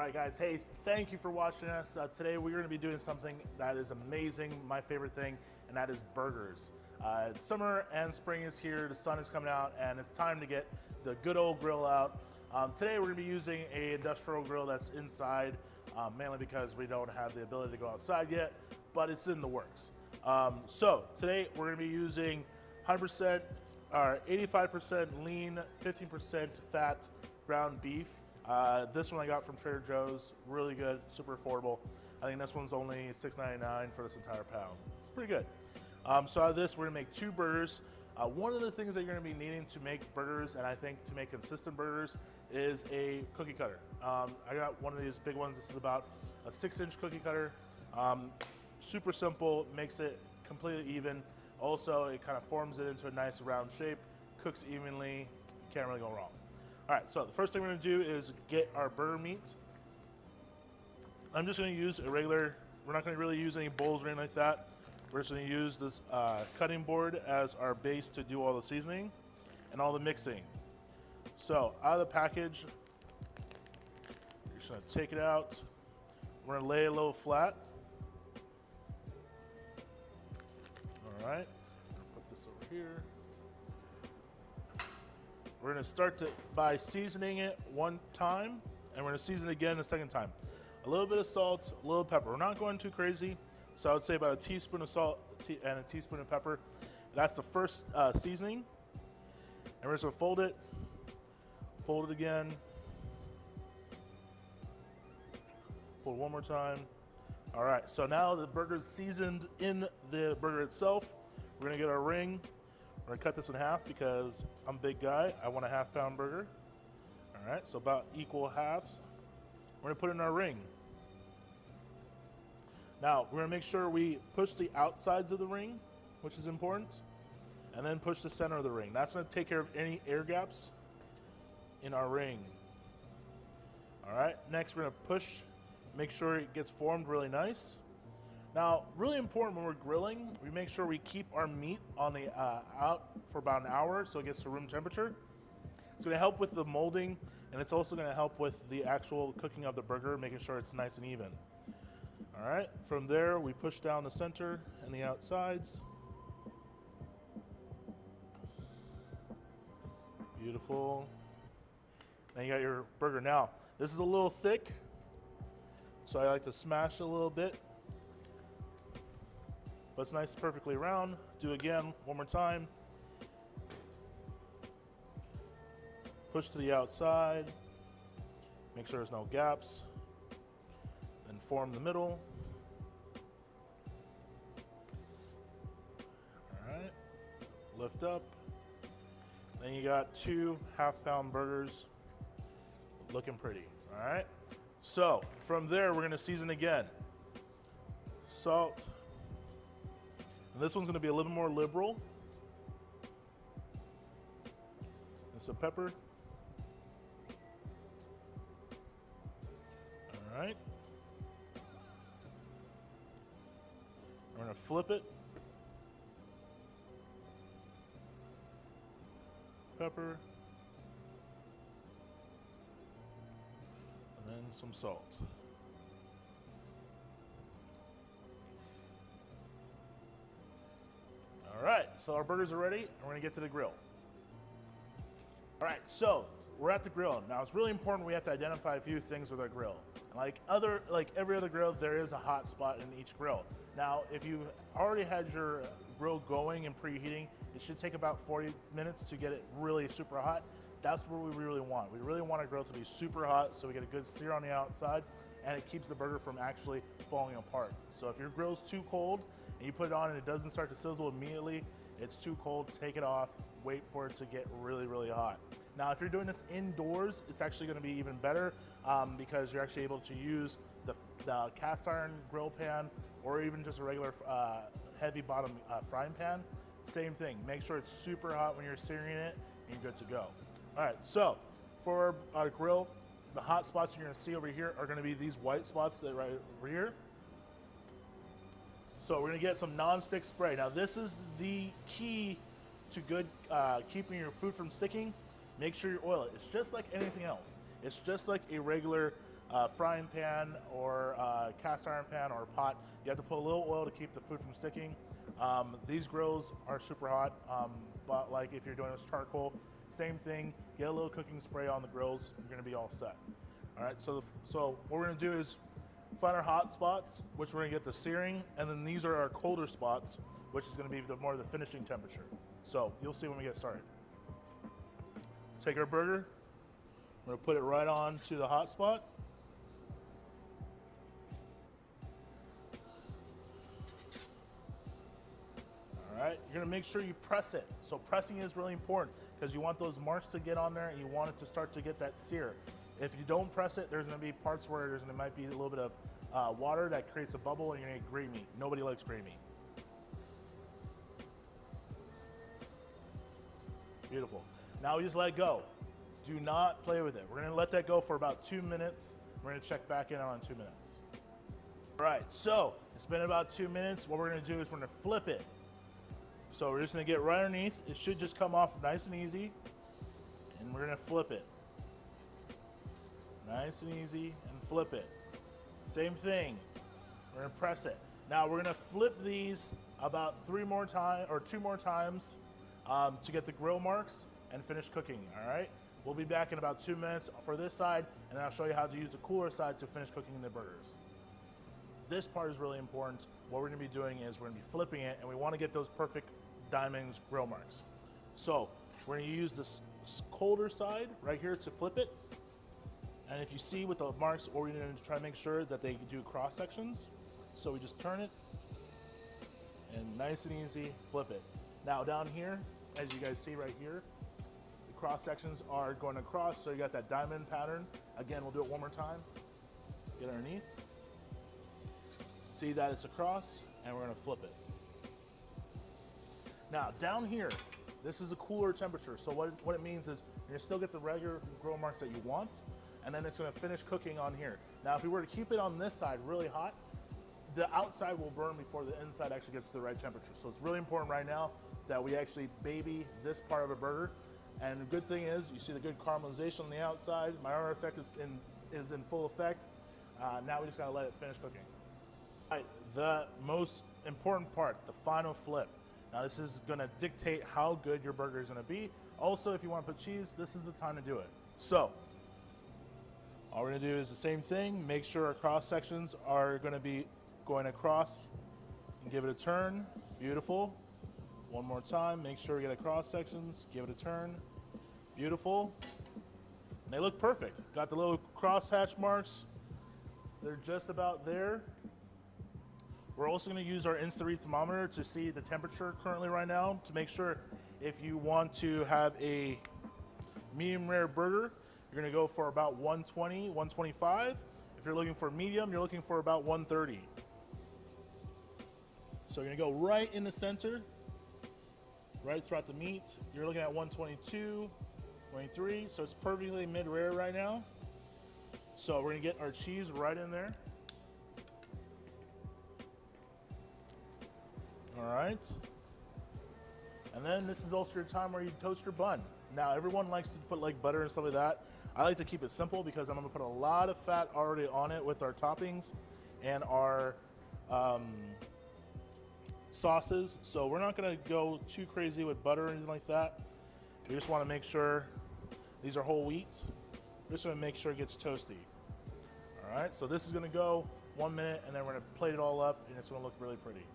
right, guys. Hey, thank you for watching us. Today we're going to be doing something that is amazing, my favorite thing, and that is burgers. Summer and spring is here, the sun is coming out, and it's time to get the good old grill out. Today we're going to be using an industrial grill that's inside, mainly because we don't have the ability to go outside yet, but it's in the works. So today we're going to be using 100% or 85% lean, 15% fat ground beef. This one I got from Trader Joe's, really good, super affordable. I think this one's only $6.99 for this entire pound. It's pretty good. So out of this, we're gonna make 2 burgers. One of the things that you're gonna be needing to make burgers, and I think to make consistent burgers, is a cookie cutter. I got one of these big ones. This is about a 6-inch cookie cutter. Super simple, makes it completely even. Also, it kind of forms it into a nice round shape, cooks evenly, can't really go wrong. All right, so the first thing we're gonna do is get our burger meat. I'm just gonna use a regular, we're not gonna really use any bowls or anything like that. We're just gonna use this cutting board as our base to do all the seasoning and all the mixing. So out of the package, you're just gonna take it out. We're gonna lay it a little flat. All right, I'm gonna put this over here. We're gonna start by seasoning it one time, and we're gonna season it again the second time. A little bit of salt, a little pepper. We're not going too crazy, so I would say about a teaspoon of salt and a teaspoon of pepper. That's the first seasoning. And we're just gonna fold it again, fold one more time. All right, so now the burger's seasoned in the burger itself. We're gonna get our ring. We're gonna cut this in half because I'm a big guy. I want a half-pound burger. All right, so about equal halves. We're gonna put it in our ring. Now, we're gonna make sure we push the outsides of the ring, which is important, and then push the center of the ring. That's gonna take care of any air gaps in our ring. All right, next we're gonna push, make sure it gets formed really nice. Now, really important when we're grilling, we make sure we keep our meat on the out for about an hour so it gets to room temperature. It's gonna help with the molding, and it's also gonna help with the actual cooking of the burger, making sure it's nice and even. All right, from there, we push down the center and the outsides. Beautiful. Now you got your burger. Now, this is a little thick, so I like to smash it a little bit. But it's nice, perfectly round. Do again, one more time. Push to the outside. Make sure there's no gaps. Then form the middle. All right, lift up. Then you got 2 half-pound burgers looking pretty, all right? So from there, we're gonna season again. Salt. And this one's gonna be a little more liberal. And some pepper. All right. We're gonna flip it. Pepper. And then some salt. All right, so our burgers are ready, and we're gonna get to the grill. All right, so we're at the grill. Now it's really important we have to identify a few things with our grill. Like every other grill, there is a hot spot in each grill. Now, if you already had your grill going and preheating, it should take about 40 minutes to get it really super hot. That's what we really want. We really want our grill to be super hot so we get a good sear on the outside, and it keeps the burger from actually falling apart. So if your grill's too cold and you put it on and it doesn't start to sizzle immediately, it's too cold, take it off, wait for it to get really, really hot. Now, if you're doing this indoors, it's actually gonna be even better because you're actually able to use the cast iron grill pan or even just a regular heavy bottom frying pan. Same thing, make sure it's super hot when you're searing it and you're good to go. All right, so for our grill, the hot spots you're gonna see over here are gonna be these white spots that right over here. So we're gonna get some non-stick spray. Now this is the key to good keeping your food from sticking. Make sure you oil it. It's just like anything else. It's just like a regular frying pan or cast iron pan or pot, you have to put a little oil to keep the food from sticking. These grills are super hot, but like if you're doing this charcoal, same thing, get a little cooking spray on the grills, you're gonna be all set. All right, so what we're gonna do is find our hot spots, which we're gonna get the searing, and then these are our colder spots, which is gonna be more the finishing temperature. So you'll see when we get started. Take our burger, we're gonna put it right on to the hot spot. All right, you're gonna make sure you press it. So pressing is really important because you want those marks to get on there and you want it to start to get that sear. If you don't press it, there's gonna be parts where there might be a little bit of water that creates a bubble and you're gonna get gray meat. Nobody likes gray meat. Beautiful. Now we just let it go. Do not play with it. We're gonna let that go for about 2 minutes. We're gonna check back in on 2 minutes. All right, so it's been about 2 minutes. What we're gonna do is we're gonna flip it. So we're just gonna get right underneath. It should just come off nice and easy. And we're gonna flip it. Nice and easy, and flip it. Same thing, we're gonna press it. Now we're gonna flip these about 2 more times to get the grill marks and finish cooking, all right? We'll be back in about 2 minutes for this side, and then I'll show you how to use the cooler side to finish cooking the burgers. This part is really important. What we're gonna be doing is we're gonna be flipping it, and we wanna get those perfect diamonds grill marks. So we're gonna use this colder side right here to flip it. And if you see with the marks, we're gonna try to make sure that they do cross sections. So we just turn it, and nice and easy, flip it. Now down here, as you guys see right here, the cross sections are going across, so you got that diamond pattern. Again, we'll do it one more time. Get underneath. See that it's across, and we're gonna flip it. Now down here, this is a cooler temperature, so what it means is you're gonna still get the regular grill marks that you want, and then it's gonna finish cooking on here. Now if we were to keep it on this side really hot, the outside will burn before the inside actually gets to the right temperature. So it's really important right now that we actually baby this part of a burger. And the good thing is, you see the good caramelization on the outside. My armor effect is in full effect. Now we just gotta let it finish cooking. All right, the most important part, the final flip. Now this is gonna dictate how good your burger is gonna be. Also, if you wanna put cheese, this is the time to do it. So, all we're gonna do is the same thing. Make sure our cross sections are gonna be going across and give it a turn. Beautiful. One more time, make sure we get a cross sections, give it a turn. Beautiful. And they look perfect. Got the little cross hatch marks. They're just about there. We're also gonna use our Insta-Read thermometer to see the temperature currently right now to make sure if you want to have a medium rare burger, you're gonna go for about 120, 125. If you're looking for medium, you're looking for about 130. So you're gonna go right in the center, right throughout the meat. You're looking at 122, 23, so it's perfectly mid-rare right now. So we're gonna get our cheese right in there. All right. And then this is also your time where you toast your bun. Now everyone likes to put like butter and stuff like that. I like to keep it simple because I'm gonna put a lot of fat already on it with our toppings and our sauces. So we're not gonna go too crazy with butter or anything like that. We just wanna make sure, these are whole wheat. We're just gonna make sure it gets toasty. All right, so this is gonna go 1 minute and then we're gonna plate it all up and it's gonna look really pretty.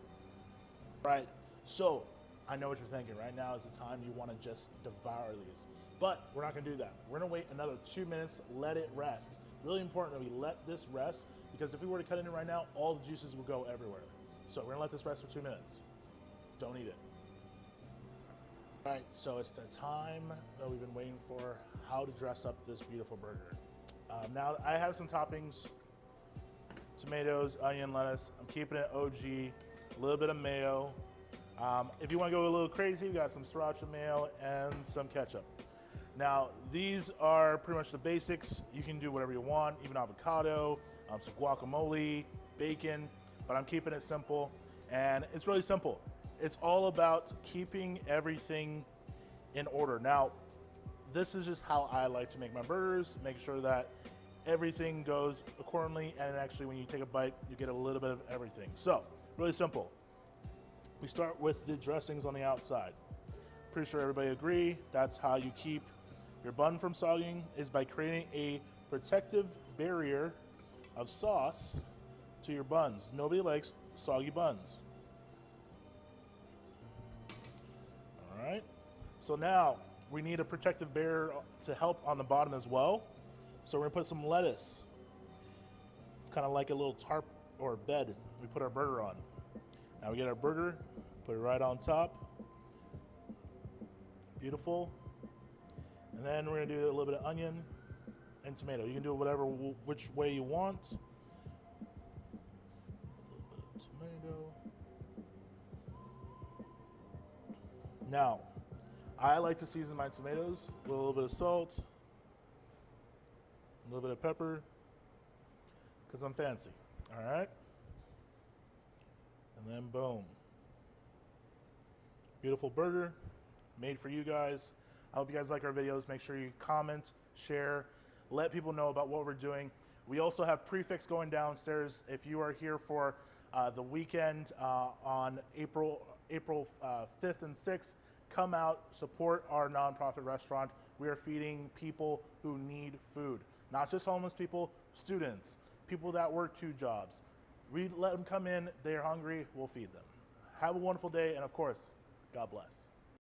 All right, so I know what you're thinking. Right now is the time you wanna just devour these. But we're not gonna do that. We're gonna wait another 2 minutes, let it rest. Really important that we let this rest because if we were to cut it in right now, all the juices will go everywhere. So we're gonna let this rest for 2 minutes. Don't eat it. All right, so it's the time that we've been waiting for, how to dress up this beautiful burger. Now I have some toppings, tomatoes, onion, lettuce. I'm keeping it OG, a little bit of mayo. If you wanna go a little crazy, we got some sriracha mayo and some ketchup. Now, these are pretty much the basics. You can do whatever you want, even avocado, some guacamole, bacon, but I'm keeping it simple. And it's really simple. It's all about keeping everything in order. Now, this is just how I like to make my burgers, make sure that everything goes accordingly, and actually when you take a bite, you get a little bit of everything. So, really simple. We start with the dressings on the outside. Pretty sure everybody agree that's how you keep your bun from soggy, is by creating a protective barrier of sauce to your buns. Nobody likes soggy buns. All right, so now we need a protective barrier to help on the bottom as well. So we're gonna put some lettuce. It's kind of like a little tarp or bed we put our burger on. Now we get our burger, put it right on top. Beautiful. And then we're gonna do a little bit of onion and tomato. You can do it which way you want. A little bit of tomato. Now, I like to season my tomatoes with a little bit of salt, a little bit of pepper, because I'm fancy, all right? And then boom. Beautiful burger, made for you guys. I hope you guys like our videos. Make sure you comment, share, let people know about what we're doing. We also have prefix going downstairs. If you are here for the weekend on April 5th and 6th, come out, support our nonprofit restaurant. We are feeding people who need food. Not just homeless people, students, people that work 2 jobs. We let them come in, they're hungry, we'll feed them. Have a wonderful day, and of course, God bless.